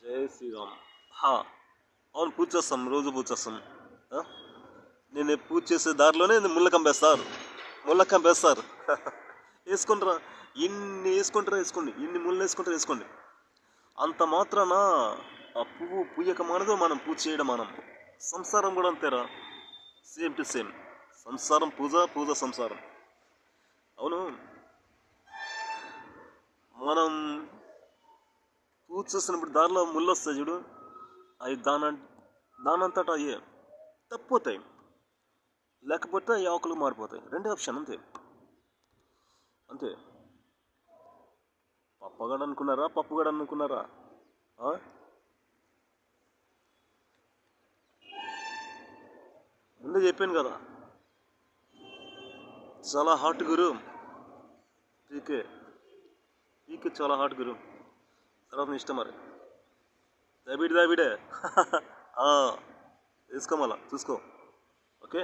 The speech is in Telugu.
జై శ్రీరామ్. హా, అవును, పూజ చేస్తాం, రోజు పూజ చేస్తాం. ఆ? నేను పూజ చేసే దారిలోనే ముళ్ళ కంపేస్తారు, ముళ్ళ కంపేస్తారు. వేసుకుంటారా? ఇన్ని వేసుకుంటారా వేసుకోండి, ఇన్ని ముళ్ళు వేసుకుంటారా వేసుకోండి. అంత మాత్రాన ఆ పువ్వు పూయక మానదు, మనం పూజ చేయడం మనం. సంసారం కూడా అంతేరా, సేమ్ టు సేమ్. సంసారం పూజ, పూజ సంసారం. అవును, మనం పూజ చేస్తున్నప్పుడు దారిలో ముళ్ళు వస్తాయి చూడు, అవి దానంతటా అయ్యే తప్పిపోతాయి, లేకపోతే ఈ ఆకులు మారిపోతాయి. రెండే ఆప్షన్, అంతే అంతే. పప్పగాడు అనుకున్నారా, పప్పుగాడు అనుకున్నారా? ఆ? ముందే చెప్పాను కదా, చాలా హాట్ గురు. పీకే పీకే చాలా హాట్ గురు. తర్వాత నీ ఇష్టం మరి. దాబిడే. వేసుకో, మళ్ళా చూసుకో. ఓకే.